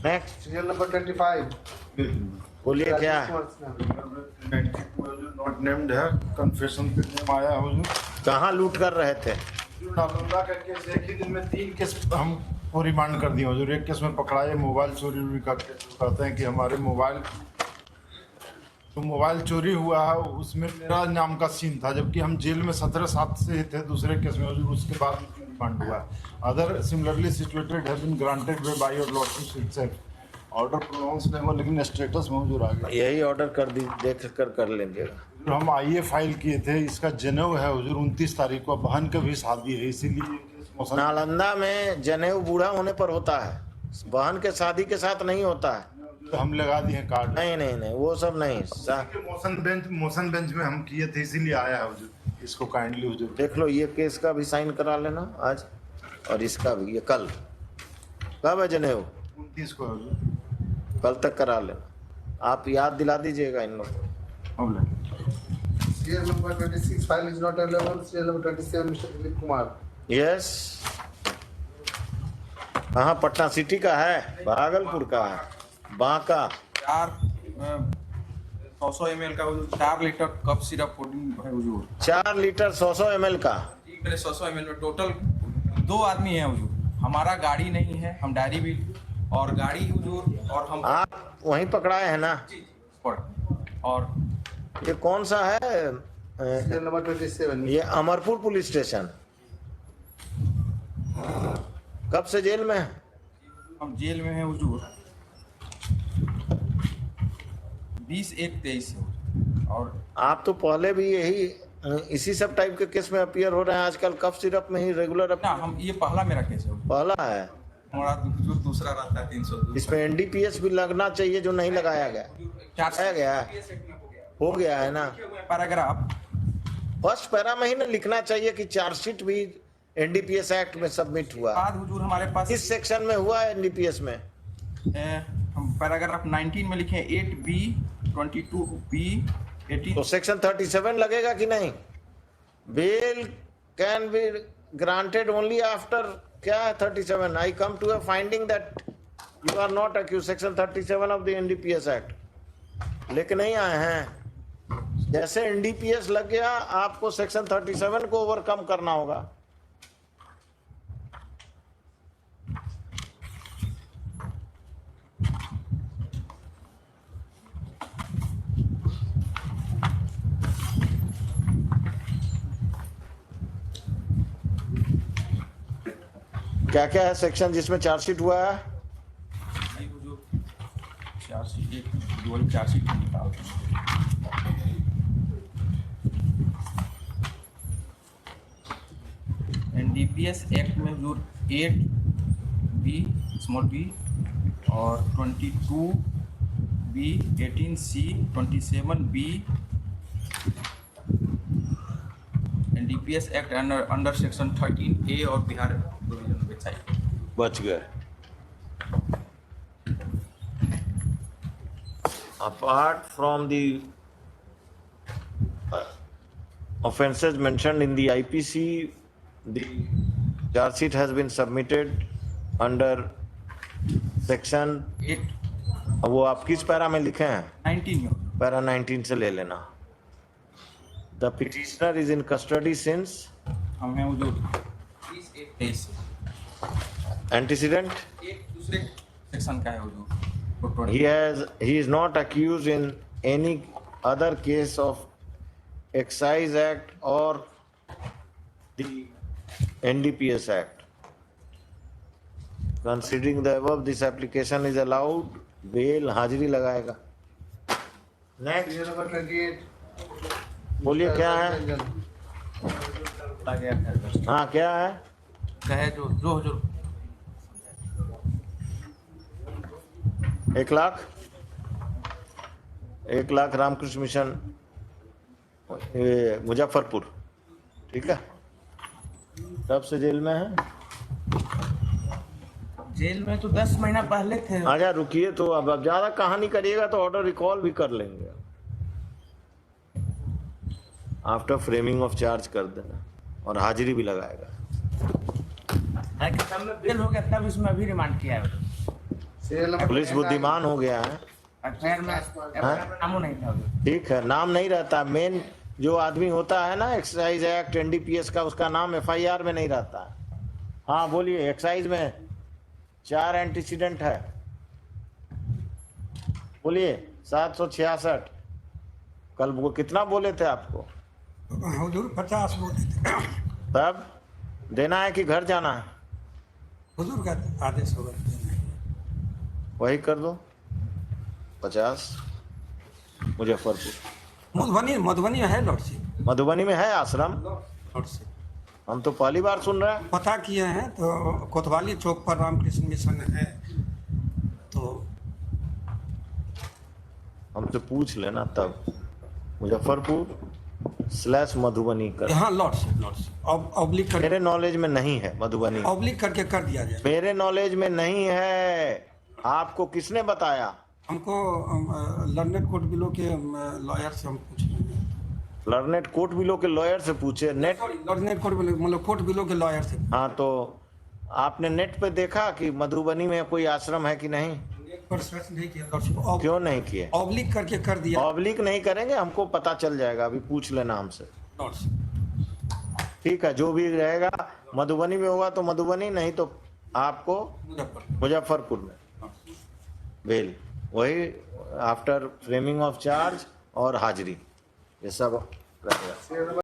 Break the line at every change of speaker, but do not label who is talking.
Next
serial number 25।
बोलिए क्या है?
नॉट नेम्ड है, कन्फेशन पे नेम आया है हुजूर।
कहाँ लूट कर रहे थे?
नालंदा का केस एक ही दिन में 3 केस हमको रिमांड कर दिए हुजूर। एक केस में पकड़ाए मोबाइल चोरी उरी का केस। कहते हैं कि हमारे मोबाइल चोरी हुआ है, उसमें मेरा नाम का सीन था, जबकि हम जेल में 17/7 से थे दूसरे केस में हुजूर। उसके बाद रिमांड हुआ। Other similarly situated have been granted by your lordship itself. Order pronounce नहीं हुआ लेकिन स्टेटस में हुजूर आ गया।
यही ऑर्डर कर दी, देख कर लीजिएगा।
हम आईए फाइल किए थे, इसका जनेऊ है हुजूर 29 तारीख को। बहन का भी शादी है, इसीलिए
नालंदा में जनेऊ बूढ़ा होने पर होता है, बहन के शादी के साथ नहीं होता है।
तो हम लगा दिए कार्ड।
नहीं वो सब नहीं।
मोशन बेंच में हम किए थे, इसीलिए आया है हुजूर। इसको काइंडली हुजूर
देख लो, ये केस का भी साइन करा लेना आज, और इसका भी। ये कल कब है जनेऊ?
29 को है हुजूर।
कल तक करा लेना। आप याद दिला दीजिएगा इन लोगों को।
Serial number 26 file is not available. Serial number 27 mister Dilip Kumar.
Yes. कहाँ? पटना सिटी का है, भागलपुर का है, बांका।
100 ml का हुजूर 4 लीटर कप सिरप पुडिंग है हुजूर।
4 लीटर 100 ml का।
100 ml में टोटल 2 आदमी हैं हुजूर। हमारा गाड़ी नहीं है, हम डायरी भी और गाड़ी हुजूर, और हम
आप वहीं पकड़ाए हैं ना?
और
ये कौन सा है?
Serial number 27।
ये अमरपुर पुलिस स्टेशन। कब से जेल में है?
हम जेल में हैं हुजूर 20/1/23 से। और
आप तो पहले भी यही इसी सब टाइप के केस में अपीयर हो रहे हैं आजकल। कफ सिरप में ही रेगुलर
ना, हम ये पहला मेरा केस है।
पहला है।
हमारा जो दूसरा रहता है 302।
इसमें एनडीपीएस भी लगना चाहिए, जो नहीं लगाया गया। हो गया है ना?
पैराग्राफ
फर्स्ट पैरा में ही ना लिखना चाहिए कि चार्जशीट भी एनडीपीएस एक्ट में सबमिट हुआ।
बाद हुजूर हमारे पास
किस सेक्शन में हुआ है एनडीपीएस में?
हम पैराग्राफ 19 में लिखे 8B 22B 18।
तो सेक्शन 37 लगेगा कि नहीं? Bail can be granted only after क्या है 37? I come to a finding that you are not accuse. Section 37 of the NDPS act लेके नहीं आए हैं। जैसे एनडीपीएस लग गया, आपको सेक्शन 37 को ओवरकम करना होगा। क्या क्या है सेक्शन जिसमें चार्जशीट हुआ है?
चार्जशीट निकालते हैं। एनडीपीएस एक्ट में हुजूर 8B स्मॉल b और 22B 18C 27B NDPS act under section 13A और बिहार प्रोविजन वेबसाइट
बच गए। Apart from the offences mentioned in the IPC, the charge sheet has been submitted under section
8
वो आप किस para में लिखे हैं?
19 में।
पैरा 19 से ले लेना। The petitioner is in custody since
हम हैं हुजूर 20/1/23 से।
antecedent.
एक दूसरे सेक्शन का है हुजूर।
He is not accused in any other case of Excise Act or the NDPS Act. Considering the above, this application is allowed. Bail हाजिरी लगाएगा। Next,
serial number 28।
बोलिए क्या है? हाँ क्या है?
कहे जो हुजूर
1 लाख रामकृष्ण मिशन मुजफ्फरपुर। ठीक है। कब से जेल में है?
जेल में तो 10 महीना पहले थे।
आजा रुकिए, तो अब ज्यादा कहानी करिएगा तो ऑर्डर रिकॉल भी कर लेंगे। आफ्टर फ्रेमिंग ऑफ चार्ज कर देना और हाजिरी भी लगाएगा।
बेल हो गया तब इसमें अभी रिमांड किया है।
सीरियल नंबर
पुलिस बुद्धिमान हो गया है।
अफेयर में नाम नहीं था उधर।
ठीक है, नाम नहीं रहता। मेन जो आदमी होता है ना एक्साइज एक्ट एनडीपीएस का, उसका नाम एफआईआर में नहीं रहता है। हाँ बोलिए, एक्साइज में 4 एंटीसीडेंट है। बोलिए 766। कल वो कितना बोले थे आपको?
हुजूर 50 बोले थे।
तब देना है कि घर जाना है?
हुजूर का आदेश होगा तो देना है।
वही कर दो 50 मुजफ्फरपुर।
मधुबनी में है लॉर्डशिप।
मधुबनी में है आश्रम?
लॉर्डशिप
हम तो पहली बार सुन रहे हैं।
पता किए हैं तो कोतवाली चौक पर रामकृष्ण मिशन है, तो
हमसे पूछ लेना तब। मुजफ्फरपुर/मधुबनी कर।
यहाँ लॉर्डशिप ऑब्लिक कर,
मेरे नॉलेज में नहीं है मधुबनी।
ऑब्लिक करके कर दिया जाए।
मेरे नॉलेज में नहीं है। आपको किसने बताया?
हमको लर्नेड कोर्ट बिलो के लॉयर से हम पूछ रहे हैं।
लर्नेड कोर्ट बिलो के लॉयर से पूछे? नेट?
लर्नेड कोर्ट बिलो मतलब कोर्ट बिलो के लॉयर से।
हाँ, तो आपने नेट पे देखा कि मधुबनी में कोई आश्रम है कि नहीं?
नेट पर सर्च नहीं किया लॉर्डशिप।
क्यों नहीं किए?
ऑब्लिक करके कर दिया
ऑब्लिक नहीं करेंगे, हमको पता चल जाएगा। अभी पूछ लेना हमसे।
लॉर्डशिप।
ठीक है, जो भी रहेगा मधुबनी में होगा तो मधुबनी, नहीं तो आपको मुजफ्फरपुर में बेल। वही आफ्टर फ्रेमिंग ऑफ चार्ज और हाजिरी, ये सब रहेगा।
Serial number